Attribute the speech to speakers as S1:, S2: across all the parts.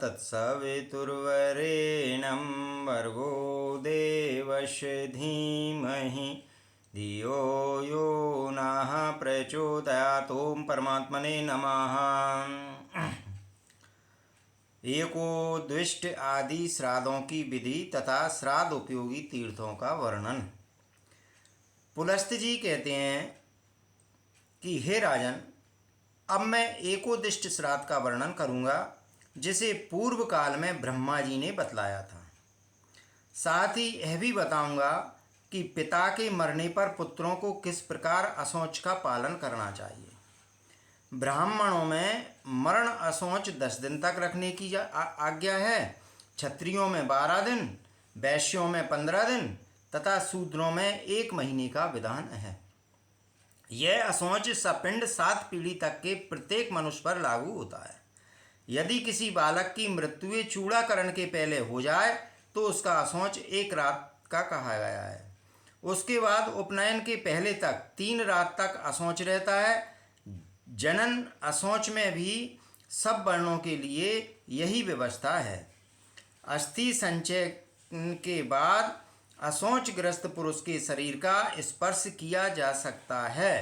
S1: तत्सवितुर्वरेण्यं भर्गो देवस्य धीमहि धियो यो नः प्रचोदयात्। ओम परमात्मने नमः। एकोद्दिष्ट आदि श्राद्धों की विधि तथा श्राद्ध उपयोगी तीर्थों का वर्णन। पुलस्त जी कहते हैं कि हे राजन, अब मैं एकोद्दिष्ट श्राद्ध का वर्णन करूंगा जिसे पूर्व काल में ब्रह्मा जी ने बतलाया था। साथ ही यह भी बताऊंगा कि पिता के मरने पर पुत्रों को किस प्रकार असौच का पालन करना चाहिए। ब्राह्मणों में मरण असौच 10 दिन तक रखने की आज्ञा है, क्षत्रियों में 12 दिन, वैश्यों में 15 दिन तथा शूद्रों में 1 महीने का विधान है। यह असौच सपिंड 7 पीढ़ी तक के प्रत्येक मनुष्य पर लागू होता है। यदि किसी बालक की मृत्यु चूड़ाकरण के पहले हो जाए तो उसका असौच 1 रात का कहा गया है। उसके बाद उपनयन के पहले तक 3 रात तक असौच रहता है। जनन असौच में भी सब वर्णों के लिए यही व्यवस्था है। अस्थि संचय के बाद असौचग्रस्त पुरुष के शरीर का स्पर्श किया जा सकता है।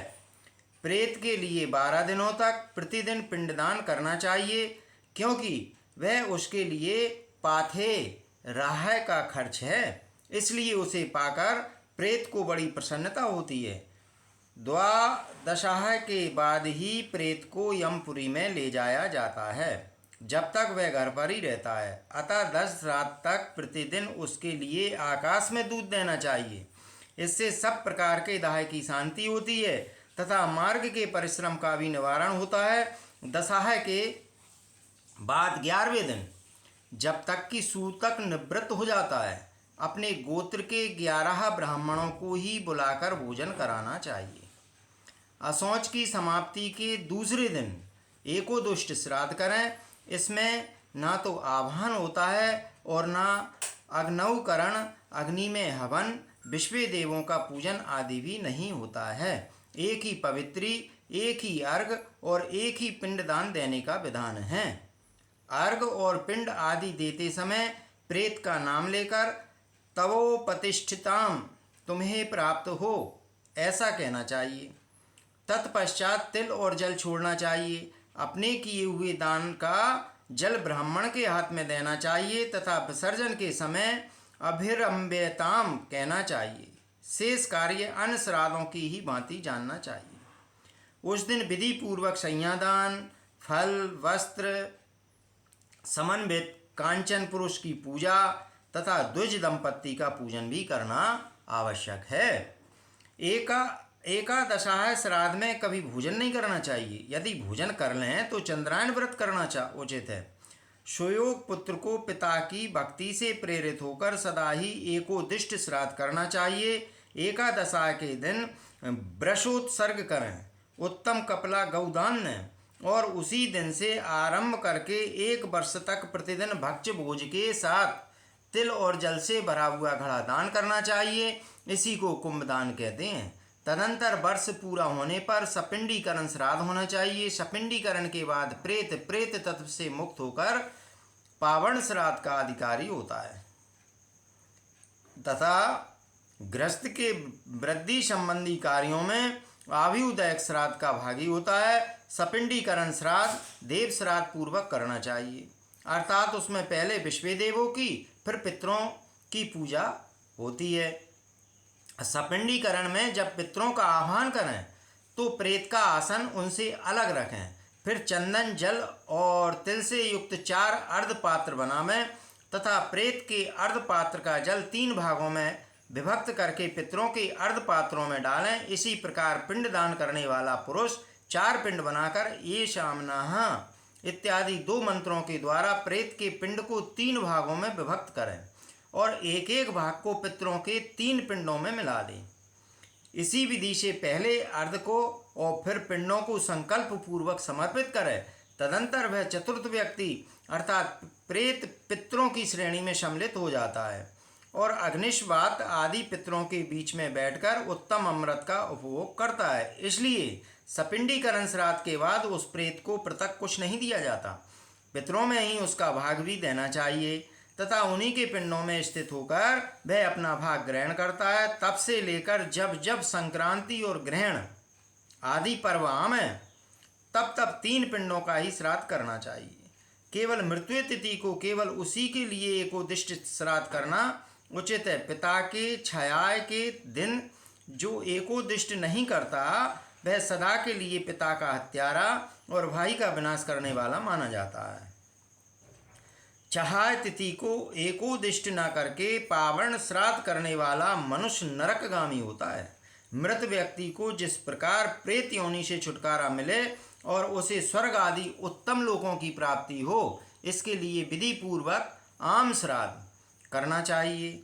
S1: प्रेत के लिए 12 दिनों तक प्रतिदिन पिंडदान करना चाहिए, क्योंकि वह उसके लिए पाथे राह का खर्च है, इसलिए उसे पाकर प्रेत को बड़ी प्रसन्नता होती है। द्वादशाह के बाद ही प्रेत को यमपुरी में ले जाया जाता है, जब तक वह घर पर ही रहता है। अतः 10 रात तक प्रतिदिन उसके लिए आकाश में दूध देना चाहिए। इससे सब प्रकार के दाह की शांति होती है तथा मार्ग के परिश्रम का भी निवारण होता है। दशाह के बाद 11वें दिन जब तक कि सूतक निवृत्त हो जाता है, अपने गोत्र के 11 ब्राह्मणों को ही बुलाकर भोजन कराना चाहिए। असौच की समाप्ति के दूसरे दिन एकोद्दिष्ट श्राद्ध करें। इसमें ना तो आवाहन होता है और ना अग्नौकरण, अग्नि में हवन, विश्व देवों का पूजन आदि भी नहीं होता है। एक ही पवित्री, एक ही अर्घ और एक ही पिंडदान देने का विधान है। अर्घ और पिंड आदि देते समय प्रेत का नाम लेकर तवोपतिष्ठिताम तुम्हें प्राप्त हो ऐसा कहना चाहिए। तत्पश्चात तिल और जल छोड़ना चाहिए। अपने किए हुए दान का जल ब्राह्मण के हाथ में देना चाहिए तथा विसर्जन के समय अभिरम्भ्यताम कहना चाहिए। शेष कार्य अन्य श्राद्धों की ही भांति जानना चाहिए। उस दिन विधि पूर्वक संज्ञादान, फल, वस्त्र, समन्वित कांचन पुरुष की पूजा तथा द्विज दंपत्ति का पूजन भी करना आवश्यक है। एकादशाह श्राद्ध में कभी भोजन नहीं करना चाहिए। यदि भोजन कर लें तो चंद्रायन व्रत करना उचित है। सुयोग पुत्र को पिता की भक्ति से प्रेरित होकर सदा ही एकोद्दिष्ट श्राद्ध करना चाहिए। एकादशाह के दिन वृषोत्सर्ग करें, उत्तम कपला गौदान दें और उसी दिन से आरंभ करके 1 वर्ष तक प्रतिदिन भक्ष्य भोज के साथ तिल और जल से भरा हुआ घड़ा दान करना चाहिए। इसी को कुंभदान कहते हैं। तदंतर वर्ष पूरा होने पर सपिंडीकरण श्राद्ध होना चाहिए। सपिंडीकरण के बाद प्रेत तत्व से मुक्त होकर पावन श्राद्ध का अधिकारी होता है तथा गृहस्थ के वृद्धि संबंधी कार्यों में आयुर्दायक श्राद्ध का भागी होता है। सपिंडीकरण श्राद्ध देव श्राद्ध पूर्वक करना चाहिए, अर्थात उसमें पहले विश्व देवों की फिर पितरों की पूजा होती है। सपिंडीकरण में जब पितरों का आह्वान करें तो प्रेत का आसन उनसे अलग रखें। फिर चंदन, जल और तिल से युक्त 4 अर्धपात्र बनावें तथा प्रेत के अर्धपात्र का जल 3 भागों में विभक्त करके पितरों के अर्धपात्रों में डालें। इसी प्रकार पिंडदान करने वाला पुरुष 4 पिंड बनाकर ये शामनाह इत्यादि 2 मंत्रों के द्वारा प्रेत के पिंड को 3 भागों में विभक्त करें और एक एक भाग को पितरों के 3 पिंडों में मिला दें। इसी विधि से पहले अर्ध को और फिर पिंडों को संकल्प पूर्वक समर्पित करें। तदंतर वह चतुर्थ व्यक्ति अर्थात प्रेत पितरों की श्रेणी में सम्मिलित हो जाता है और अग्निश्वात आदि पितरों के बीच में बैठकर उत्तम अमृत का उपभोग करता है। इसलिए सपिंडीकरण श्राद्ध के बाद उस प्रेत को पृथक कुछ नहीं दिया जाता। पितरों में ही उसका भाग भी देना चाहिए तथा उन्हीं के पिंडों में स्थित होकर वह अपना भाग ग्रहण करता है। तब से लेकर जब जब संक्रांति और ग्रहण आदि पर्व आवे तब तब 3 पिंडों का ही श्राद्ध करना चाहिए। केवल मृत्यु तिथि को केवल उसी के लिए एकोदिष्ट श्राद्ध करना उचित है। पिता के छाया के दिन जो एकोदिष्ट नहीं करता वह सदा के लिए पिता का हत्यारा और भाई का विनाश करने वाला माना जाता है। छहाय तिथि को एकोदिष्ट न करके पावन श्राद्ध करने वाला मनुष्य नरकगामी होता है। मृत व्यक्ति को जिस प्रकार प्रेत योनि से छुटकारा मिले और उसे स्वर्ग आदि उत्तम लोकों की प्राप्ति हो, इसके लिए विधि पूर्वक आम श्राद्ध करना चाहिए।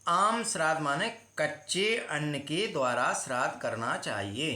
S1: आम श्राद्ध माने कच्चे अन्न के द्वारा श्राद्ध करना चाहिए।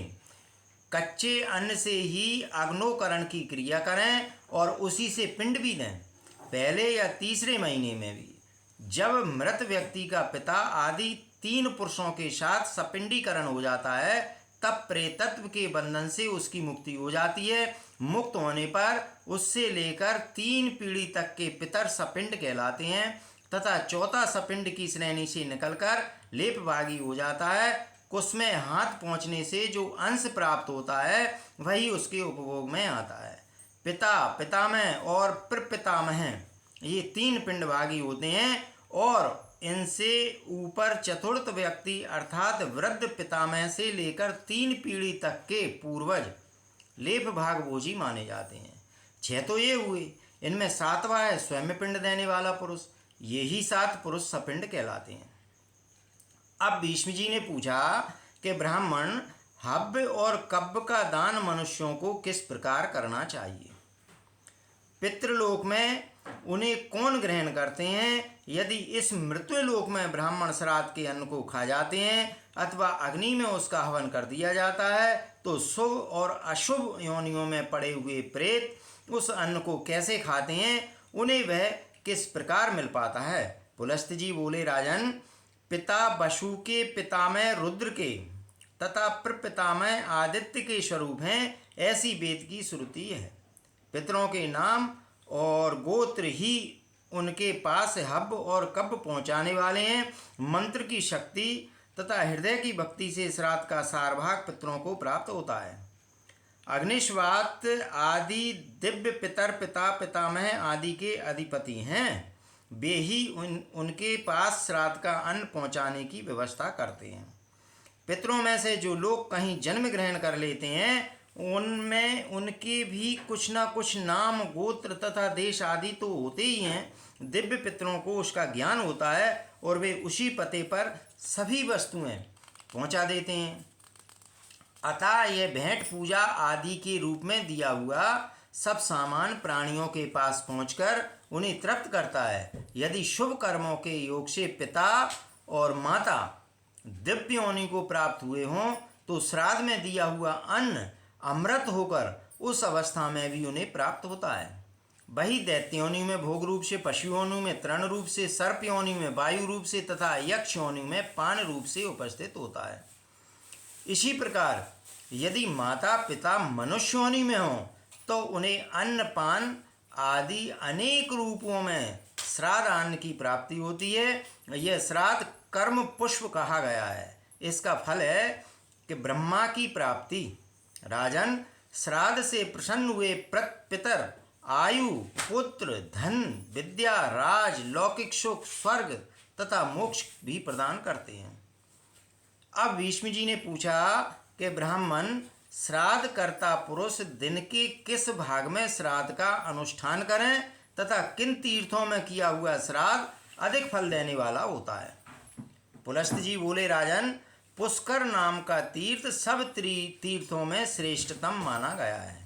S1: कच्चे अन्न से ही अग्नोकरण की क्रिया करें और उसी से पिंड भी दें। पहले या तीसरे महीने में भी जब मृत व्यक्ति का पिता आदि 3 पुरुषों के साथ सपिंडीकरण हो जाता है तब प्रेतत्व के बंधन से उसकी मुक्ति हो जाती है। मुक्त होने पर उससे लेकर 3 पीढ़ी तक के पितर सपिंड कहलाते हैं तथा चौथा सपिंड की श्रेणी से निकलकर लेपभागी हो जाता है। कुश में हाथ पहुँचने से जो अंश प्राप्त होता है वही उसके उपभोग में आता है। पिता, पितामह और प्रपितामह ये 3 पिंडभागी होते हैं और इनसे ऊपर चतुर्थ व्यक्ति अर्थात वृद्ध पितामह से लेकर 3 पीढ़ी तक के पूर्वज लेप भाग भोजी माने जाते हैं। 6 तो ये हुए, इनमें 7वां है स्वयं पिंड देने वाला पुरुष। यही 7 पुरुष सपिंड कहलाते हैं। अब भीष्म जी ने पूछा कि ब्राह्मण हव्य और कब्ब का दान मनुष्यों को किस प्रकार करना चाहिए। पितृलोक में उन्हें कौन ग्रहण करते हैं? यदि इस मृत्युलोक में ब्राह्मण श्राद्ध के अन्न को खा जाते हैं अथवा अग्नि में उसका हवन कर दिया जाता है तो शुभ और अशुभ योनियों में पड़े हुए प्रेत उस अन्न को कैसे खाते हैं, उन्हें वह किस प्रकार मिल पाता है। पुलस्त जी बोले, राजन, पिता वसु के पितामह रुद्र के तथा प्रपितामह आदित्य के स्वरूप हैं, ऐसी वेद की श्रुति है। पितरों के नाम और गोत्र ही उनके पास हव्य और कब्ब पहुँचाने वाले हैं। मंत्र की शक्ति तथा हृदय की भक्ति से श्राद्ध का सारभाग पितरों को प्राप्त होता है। अग्निश्वात आदि दिव्य पितर पिता पितामह आदि के अधिपति हैं, वे ही उनके पास श्राद्ध का अन्न पहुँचाने की व्यवस्था करते हैं। पितरों में से जो लोग कहीं जन्म ग्रहण कर लेते हैं उनमें उनके भी कुछ न कुछ नाम गोत्र तथा देश आदि तो होते ही हैं। दिव्य पितरों को उसका ज्ञान होता है और वे उसी पते पर सभी वस्तुएं पहुंचा देते हैं। अतः यह भेंट पूजा आदि के रूप में दिया हुआ सब सामान प्राणियों के पास पहुंचकर उन्हें तृप्त करता है। यदि शुभ कर्मों के योग से पिता और माता दिव्य योनि को प्राप्त हुए हों तो श्राद्ध में दिया हुआ अन्न अमृत होकर उस अवस्था में भी उन्हें प्राप्त होता है। वही दैत्य योनि में भोग रूप से, पशु योनि में तृण रूप से, सर्प योनि में वायु रूप से तथा यक्ष योनि में पान रूप से उपस्थित होता है। इसी प्रकार यदि माता पिता मनुष्य योनि में हों तो उन्हें अन्न पान आदि अनेक रूपों में श्राद्ध अन्न की प्राप्ति होती है। यह श्राद्ध कर्म पुष्प कहा गया है। इसका फल है कि ब्रह्मा की प्राप्ति। राजन, श्राद्ध से प्रसन्न हुए पितर आयु, पुत्र, धन, विद्या, राज, लौकिक सुख, स्वर्ग तथा मोक्ष भी प्रदान करते हैं। अब भीष्म जी ने पूछा कि ब्राह्मण श्राद्ध कर्ता पुरुष दिन के किस भाग में श्राद्ध का अनुष्ठान करें तथा किन तीर्थों में किया हुआ श्राद्ध अधिक फल देने वाला होता है। पुलस्त जी बोले, राजन, पुष्कर नाम का तीर्थ सब तीर्थों में श्रेष्ठतम माना गया है।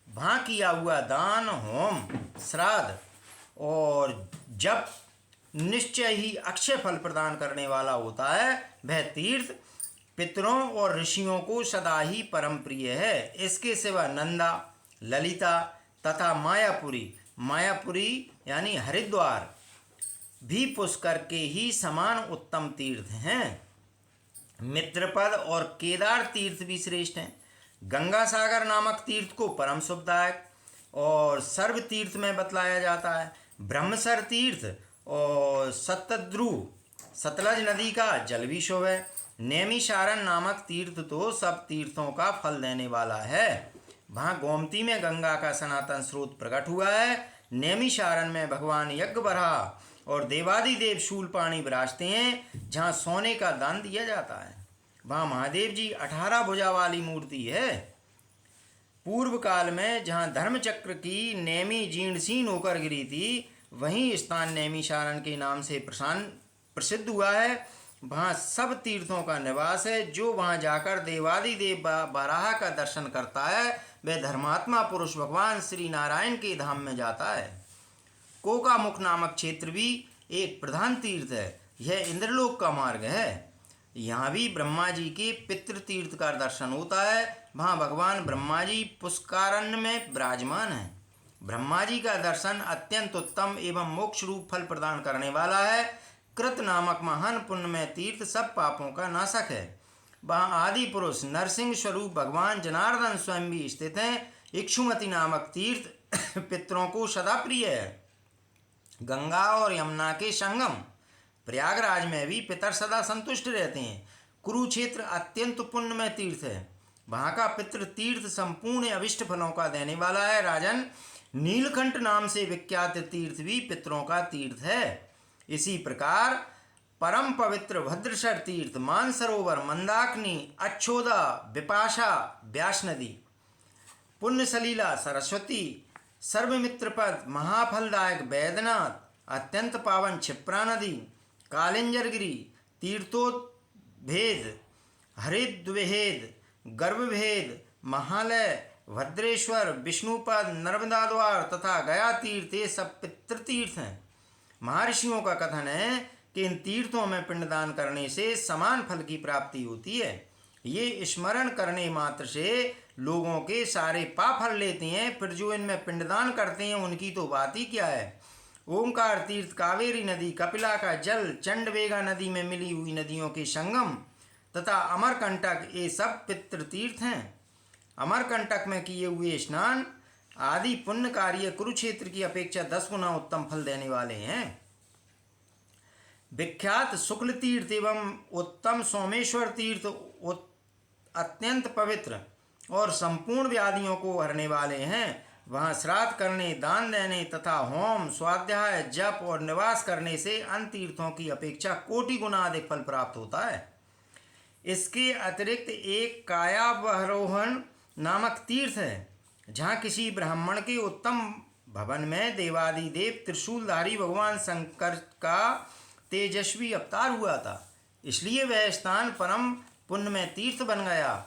S1: वहाँ किया हुआ दान, होम, श्राद्ध और जप निश्चय ही अक्षय फल प्रदान करने वाला होता है। वह तीर्थ पितरों और ऋषियों को सदा ही परम प्रिय है। इसके सिवा नंदा, ललिता तथा मायापुरी यानी हरिद्वार भी पुष्कर के ही समान उत्तम तीर्थ हैं। मित्रपद और केदार तीर्थ भी श्रेष्ठ हैं। गंगा सागर नामक तीर्थ को परम शुभदायक और सर्व तीर्थ में बतलाया जाता है। ब्रह्मसर तीर्थ और सतद्रु सतलज नदी का जल भी शुभ है। नैमिषारण्य नामक तीर्थ तो सब तीर्थों का फल देने वाला है। वहाँ गोमती में गंगा का सनातन स्रोत प्रकट हुआ है। नैमिषारण्य में भगवान यज्ञ बराह और देवादिदेव शूलपाणी विराजते हैं, जहाँ सोने का दान दिया जाता है। वहाँ महादेव जी 18 भुजा वाली मूर्ति है। पूर्व काल में जहाँ धर्मचक्र की नेमी जीर्णशीर्ण होकर गिरी थी, वहीं स्थान नैमिषारण्य के नाम से प्रसिद्ध हुआ है। वहाँ सब तीर्थों का निवास है। जो वहाँ जाकर देवादिदेव बराह का दर्शन करता है, वह धर्मात्मा पुरुष भगवान श्री नारायण के धाम में जाता है। कोकामुख नामक क्षेत्र भी एक प्रधान तीर्थ है। यह इंद्रलोक का मार्ग है। यहाँ भी ब्रह्मा जी के पितृ तीर्थ का दर्शन होता है। वहाँ भगवान ब्रह्मा जी पुष्कारण्य में विराजमान है। ब्रह्मा जी का दर्शन अत्यंत उत्तम एवं मोक्ष रूप फल प्रदान करने वाला है। कृत नामक महान पुण्यमय तीर्थ सब पापों का नाशक है। वहाँ आदि पुरुष नरसिंह स्वरूप भगवान जनार्दन स्वयं भी स्थित हैं। इक्षुमती नामक तीर्थ पितरों को सदा प्रिय है। गंगा और यमुना के संगम प्रयागराज में भी पितर सदा संतुष्ट रहते हैं। कुरुक्षेत्र अत्यंत पुण्यमय तीर्थ है। वहाँ का पितृ तीर्थ संपूर्ण अभिष्ट फलों का देने वाला है। राजन, नीलकंठ नाम से विख्यात तीर्थ भी पितरों का तीर्थ है। इसी प्रकार परम पवित्र भद्रशर तीर्थ, मानसरोवर, मंदाकिनी, अच्छोदा, विपाशा, व्यास नदी, पुण्य सलीला, सरस्वती, सर्वमित्रपद, महाफलदायक बैद्यनाथ, अत्यंत पावन क्षिप्रा नदी, कालिंजरगिरी, तीर्थोद्भेद, हरिद्विभेद, गर्भभेद, महालय, भद्रेश्वर, विष्णुपद, नर्मदा द्वार तथा गया तीर्थ, ये सब पितृतीर्थ हैं। महर्षियों का कथन है कि इन तीर्थों में पिंडदान करने से समान फल की प्राप्ति होती है। ये स्मरण करने मात्र से लोगों के सारे पाप हर लेते हैं। फिर जो इनमें पिंडदान करते हैं उनकी तो बात ही क्या है। ओंकार तीर्थ, कावेरी नदी, कपिला का जल, चंडवेगा नदी में मिली हुई नदियों के संगम तथा अमरकंटक, ये सब पितृतीर्थ हैं। अमरकंटक में किए हुए स्नान आदि पुण्य कार्य कुरुक्षेत्र की अपेक्षा 10 गुना उत्तम फल देने वाले हैं। विख्यात शुक्ल तीर्थ एवं उत्तम सोमेश्वर तीर्थ अत्यंत पवित्र और संपूर्ण व्याधियों को हरने वाले हैं। वहाँ श्राद्ध करने, दान देने तथा होम, स्वाध्याय, जप और निवास करने से अन्य तीर्थों की अपेक्षा कोटि गुना अधिक फल प्राप्त होता है। इसके अतिरिक्त एक कायावरोहण नामक तीर्थ है, जहाँ किसी ब्राह्मण के उत्तम भवन में देवादिदेव त्रिशूलधारी भगवान शंकर का तेजस्वी अवतार हुआ था, इसलिए वह स्थान परम पुण्यमय तीर्थ बन गया।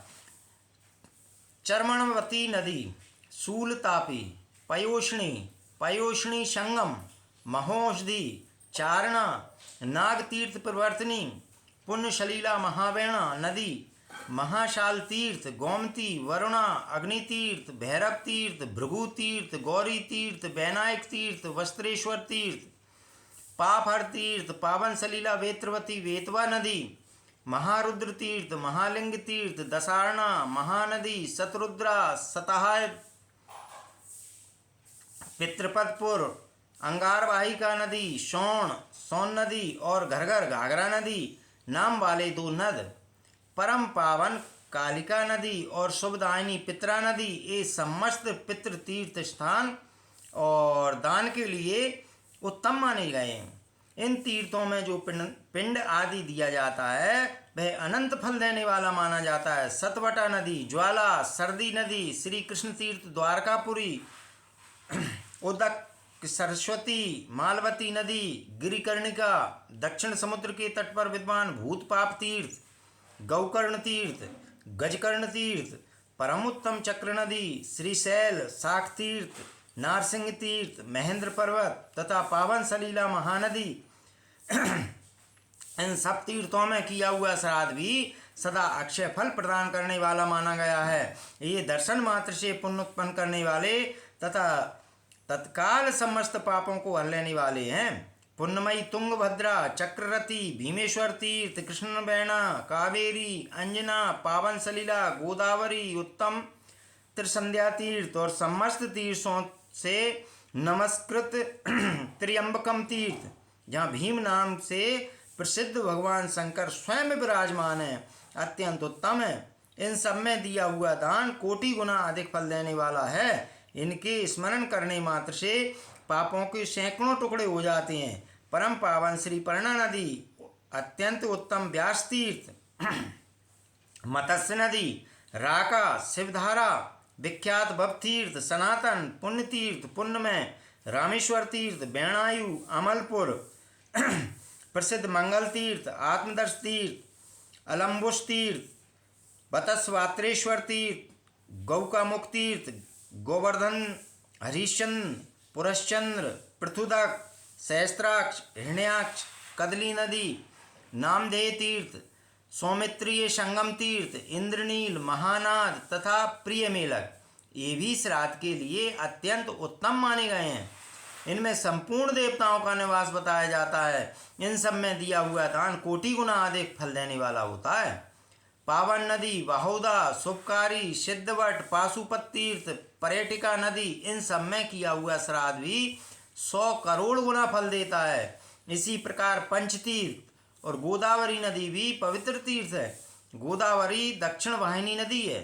S1: चर्मणवती नदी, शूलतापी, पयोष्णी संगम, महोषधि, चारणा, नागतीर्थ प्रवर्तनी, पुण्यशलीला महावेणा नदी, महाशाल तीर्थ, गोमती, वरुणा, अग्नितीर्थ, भैरव तीर्थ, भृगु तीर्थ, गौरी तीर्थ, वैनायक तीर्थ, वस्त्रेश्वर तीर्थ, पापहर तीर्थ, पावन सलीला वेत्रवती, वेतवा नदी, महारुद्र तीर्थ, महालिंग तीर्थ, दशारणा, महानदी, शतरुद्रा, सतहाय, पितृपदपुर, अंगारवाहिका नदी, सोन नदी और घरघर घाघरा नदी नाम वाले 2 नद, परम पावन कालिका नदी और शुभदायिनी पित्रा नदी, ये समस्त पितृ तीर्थ स्थान और दान के लिए उत्तम माने गए हैं। इन तीर्थों में जो पिंड आदि दिया जाता है वह अनंत फल देने वाला माना जाता है। सतवटा नदी, ज्वाला, सर्दी नदी, श्री कृष्ण तीर्थ, द्वारकापुरी, उदक, सरस्वती, मालवती नदी, गिरिकर्णिका, दक्षिण समुद्र के तट पर विद्वान भूतपाप तीर्थ, गौकर्ण तीर्थ, गजकर्ण तीर्थ, परमोत्तम चक्र नदी, श्रीशैल, शाख तीर्थ, नारसिंह तीर्थ, महेंद्र पर्वत तथा पावन सलीला महानदी, इन सब तीर्थों में किया हुआ श्राद्ध भी सदा अक्षय फल प्रदान करने वाला माना गया है। ये दर्शन मात्र से पुण्य उत्पन्न करने वाले तथा तत्काल समस्त पापों को हर लेने वाले हैं। पुण्यमयी तुंगभद्रा, चक्ररती, भीमेश्वर तीर्थ, कृष्णवेणा, कावेरी, अंजना, पावन सलीला, गोदावरी, उत्तम त्रिसंध्या तीर्थ और समस्त तीर्थों से नमस्कृत त्र्यंबकम तीर्थ, जहाँ भीम नाम से प्रसिद्ध भगवान शंकर स्वयं विराजमान है, अत्यंत उत्तम है। इन सब में दिया हुआ दान कोटि गुना अधिक फल देने वाला है। इनके स्मरण करने मात्र से पापों के सैकड़ों टुकड़े हो जाते हैं। परम पावन श्री पर्णा नदी, अत्यंत उत्तम व्यास तीर्थ, मत्स्य नदी, राका, शिवधारा, विख्यात भव तीर्थ, सनातन पुण्य तीर्थ, पुण्यमय रामेश्वर तीर्थ, बैणायु, अमलपुर, प्रसिद्ध मंगल तीर्थ, आत्मदर्श तीर्थ, अलम्बुश तीर्थ, बतस्वात्रेश्वर तीर्थ, गौकामुख तीर्थ, गोवर्धन, हरिश्चंद्र, पुरश्चंद्र, पृथुदक, सहस्त्राक्ष, हिरण्याक्ष, कदली नदी, नामधेय तीर्थ, सौमित्रीय संगम तीर्थ, इंद्रनील, महानाद तथा प्रिय मेलक, ये भी श्राद्ध के लिए अत्यंत उत्तम माने गए हैं। इनमें संपूर्ण देवताओं का निवास बताया जाता है। इन सब में दिया हुआ दान कोटि गुना अधिक फल देने वाला होता है। पावन नदी, बहौदा, शुभकारी, सिद्धवट, पाशुपत तीर्थ, पर्यटिका नदी, इन सब में किया हुआ श्राद्ध भी 100 करोड़ गुना फल देता है। इसी प्रकार पंचतीर्थ और गोदावरी नदी भी पवित्र तीर्थ है। गोदावरी दक्षिण वाहिनी नदी है,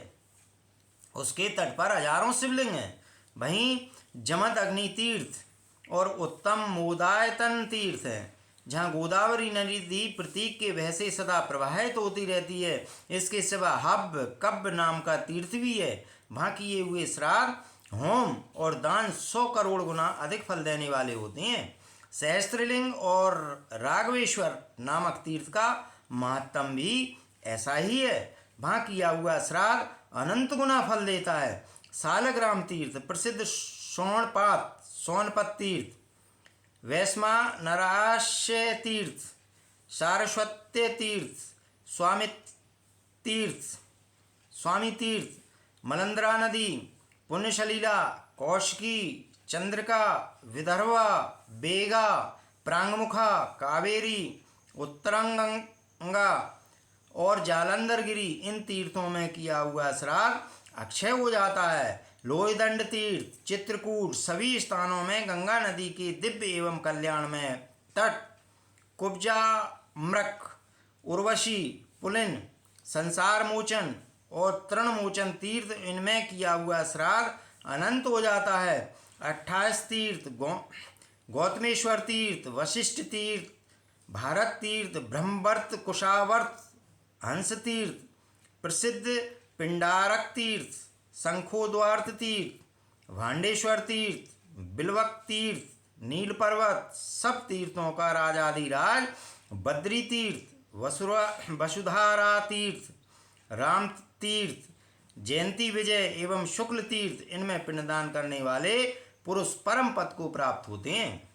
S1: उसके तट पर हजारों शिवलिंग हैं। वहीं जमद अग्नि तीर्थ और उत्तम मोदायतन तीर्थ है, जहाँ गोदावरी नदी प्रतीक के वह से सदा प्रवाहित होती रहती है। इसके सिवा हब कब्ब नाम का तीर्थ भी है। वहाँ किए हुए श्राद्ध, होम और दान 100 करोड़ गुना अधिक फल देने वाले होते हैं। सहस्त्रलिंग और राघवेश्वर नामक तीर्थ का महत्तम भी ऐसा ही है। वहाँ किया हुआ श्राद्ध अनंत गुना फल देता है। सालग्राम तीर्थ, प्रसिद्ध सोनपत तीर्थ, वैश्मा नराश्य तीर्थ, सारस्वत्य तीर्थ, स्वामी तीर्थ, मलंद्रा नदी, पुण्यसलीला, कौशिकी, चंद्रिका, विदर्भा, बेगा, प्रांगमुखा, कावेरी, उत्तरंगा और जालंधरगिरी, इन तीर्थों में किया हुआ श्राद्ध अक्षय हो जाता है। लोहीदंड तीर्थ, चित्रकूट, सभी स्थानों में गंगा नदी के दिव्य एवं कल्याणमय तट, कुब्जा, मृक, उर्वशी, पुलिन, संसार मोचन और तृणमोचन तीर्थ, इनमें किया हुआ श्राद्ध अनंत हो जाता है। 28 तीर्थ, गौतमेश्वर तीर्थ, वशिष्ठ तीर्थ, भारत तीर्थ, ब्रह्मवर्त, कुशावर्त, हंस तीर्थ, प्रसिद्ध पिंडारक तीर्थ, शंखोद्वार्त तीर्थ, भांडेश्वर तीर्थ, बिल्वक तीर्थ, नील पर्वत, सब तीर्थों का राजाधिराज बद्री तीर्थ, वसुधारा तीर्थ, राम तीर्थ, जयंती विजय एवं शुक्ल तीर्थ, इनमें पिंडदान करने वाले पुरुष परम पद को प्राप्त होते हैं।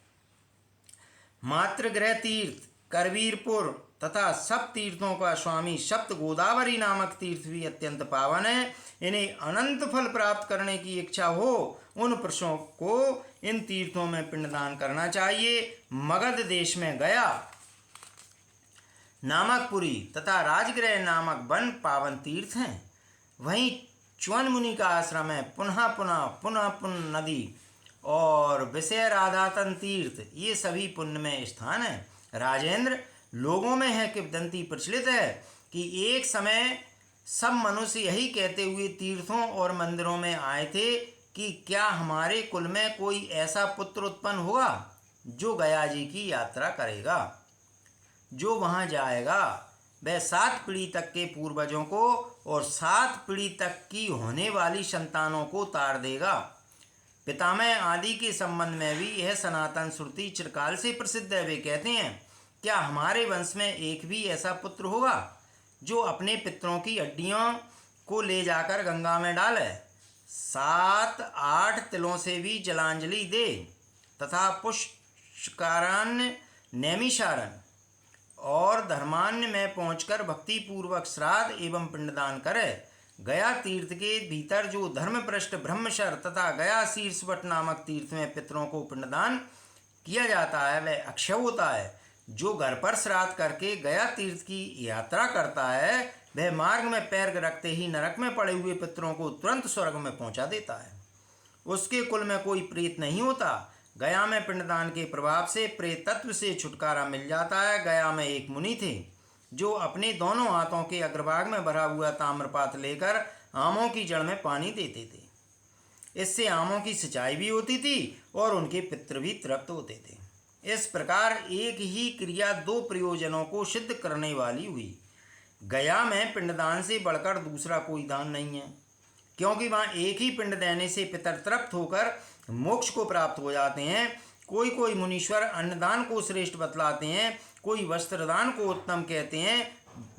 S1: मातृगृह तीर्थ, करवीरपुर तथा सब तीर्थों का स्वामी सप्त गोदावरी नामक तीर्थ भी अत्यंत पावन है। इन्हें अनंत फल प्राप्त करने की इच्छा हो, उन पुरुषों को इन तीर्थों में पिंडदान करना चाहिए। मगध देश में गया नामक पुरी तथा राजगृह नामक वन पावन तीर्थ हैं। वहीं च्वन मुनि का आश्रम है। पुनः नदी और विषय राधातन तीर्थ, ये सभी पुण्यमय स्थान हैं। राजेंद्र, लोगों में है किंवदंती प्रचलित है कि एक समय सब मनुष्य यही कहते हुए तीर्थों और मंदिरों में आए थे कि क्या हमारे कुल में कोई ऐसा पुत्र उत्पन्न होगा जो गया जी की यात्रा करेगा, जो वहाँ जाएगा वह 7 पीढ़ी तक के पूर्वजों को और 7 पीढ़ी तक की होने वाली संतानों को तार देगा। पितामह आदि के संबंध में भी यह सनातन श्रुति चिरकाल से प्रसिद्ध है। वे कहते हैं, क्या हमारे वंश में एक भी ऐसा पुत्र होगा जो अपने पितरों की हड्डियों को ले जाकर गंगा में डाले, 7-8 तिलों से भी जलांजलि दे तथा पुष्करान्य, नैमिषारण्य और धर्मान्य में पहुंचकर भक्ति पूर्वक श्राद्ध एवं पिंडदान करे। गया तीर्थ के भीतर जो धर्मपृष्ठ ब्रह्मशर तथा गया शीर्षवट नामक तीर्थ में पितरों को पिंडदान किया जाता है वह अक्षय होता है। जो घर पर श्राद्ध करके गया तीर्थ की यात्रा करता है वह मार्ग में पैर रखते ही नरक में पड़े हुए पितरों को तुरंत स्वर्ग में पहुंचा देता है। उसके कुल में कोई प्रेत नहीं होता। गया में पिंडदान के प्रभाव से प्रेत तत्व से छुटकारा मिल जाता है। गया में एक मुनि थे जो अपने दोनों हाथों के अग्रभाग में भरा हुआ ताम्रपात्र लेकर आमों की जड़ में पानी देते थे। इससे आमों की सिंचाई भी होती थी और उनके पितृ भी तृप्त होते थे। इस प्रकार एक ही क्रिया दो प्रयोजनों को सिद्ध करने वाली हुई। गया में पिंडदान से बढ़कर दूसरा कोई दान नहीं है, क्योंकि वहाँ एक ही पिंड देने से पितर तृप्त होकर मोक्ष को प्राप्त हो जाते हैं। कोई कोई मुनीश्वर अन्नदान को श्रेष्ठ बतलाते हैं, कोई वस्त्रदान को उत्तम कहते हैं।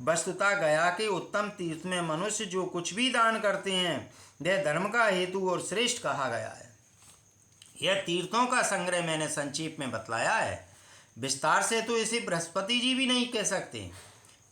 S1: वस्तुतः गया के उत्तम तीर्थ में मनुष्य जो कुछ भी दान करते हैं वह धर्म का हेतु और श्रेष्ठ कहा गया है। यह तीर्थों का संग्रह मैंने संक्षेप में बतलाया है। विस्तार से तो इसे बृहस्पति जी भी नहीं कह सकते।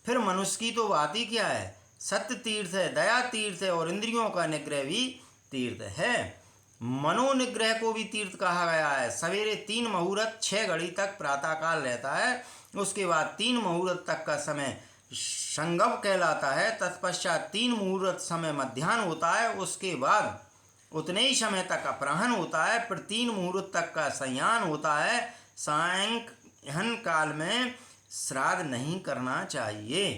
S1: फिर मनुष्य की तो बात ही क्या है। सत्य तीर्थ है, दया तीर्थ है और इंद्रियों का निग्रह भी तीर्थ है। मनोनिग्रह को भी तीर्थ कहा गया है। सवेरे 3 मुहूर्त 6 घड़ी तक प्रातःकाल रहता है, उसके बाद 3 मुहूर्त तक का समय संगम कहलाता है, तत्पश्चात 3 मुहूर्त समय मध्याह्न होता है, उसके बाद उतने ही समय तक अपराह्न होता है, फिर 3 मुहूर्त तक का संयान होता है। सायंकाल काल में श्राद्ध नहीं करना चाहिए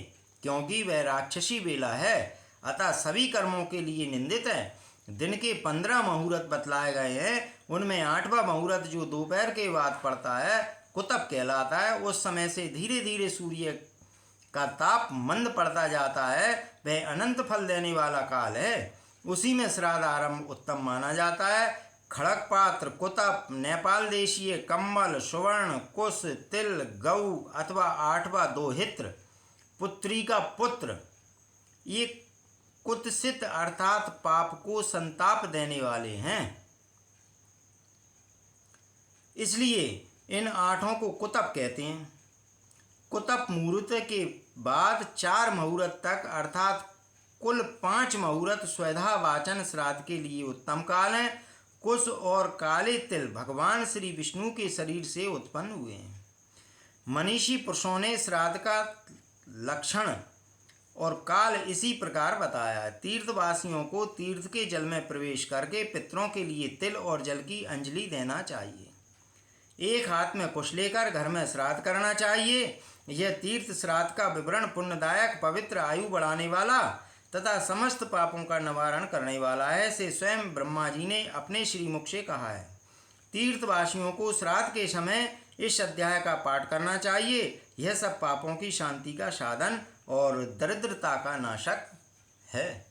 S1: क्योंकि वह राक्षसी बेला है, अतः सभी कर्मों के लिए निंदित है। दिन के 15 मुहूर्त बतलाए गए हैं, उनमें 8वां मुहूर्त जो दोपहर के बाद पड़ता है कुतप कहलाता है। उस समय से धीरे धीरे सूर्य का ताप मंद पड़ता जाता है, वह अनंत फल देने वाला काल है। उसी में श्राद्ध आरंभ उत्तम माना जाता है। खड़क पात्र, कुतप, नेपाल देशीय, कम्बल, सुवर्ण, कुश, तिल, गऊ अथवा 8वां दोहित्र, पुत्री का पुत्र, ये कुत्सित अर्थात पाप को संताप देने वाले हैं, इसलिए इन 8 को कुतप कहते हैं। कुतप मुहूर्त के बाद 4 मुहूर्त तक अर्थात कुल 5 मुहूर्त स्वधा वाचन श्राद्ध के लिए उत्तम काल है। कुश और काले तिल भगवान श्री विष्णु के शरीर से उत्पन्न हुए हैं। मनीषी पुरुषों ने श्राद्ध का लक्षण और काल इसी प्रकार बताया है। तीर्थवासियों को तीर्थ के जल में प्रवेश करके पितरों के लिए तिल और जल की अंजलि देना चाहिए। एक हाथ में कुश लेकर घर में श्राद्ध करना चाहिए। यह तीर्थ श्राद्ध का विवरण पुण्यदायक, पवित्र, आयु बढ़ाने वाला तथा समस्त पापों का निवारण करने वाला है से स्वयं ब्रह्मा जी ने अपने श्रीमुख से कहा है। तीर्थवासियों को श्राद्ध के समय इस अध्याय का पाठ करना चाहिए। यह सब पापों की शांति का साधन और दरिद्रता का नाशक है।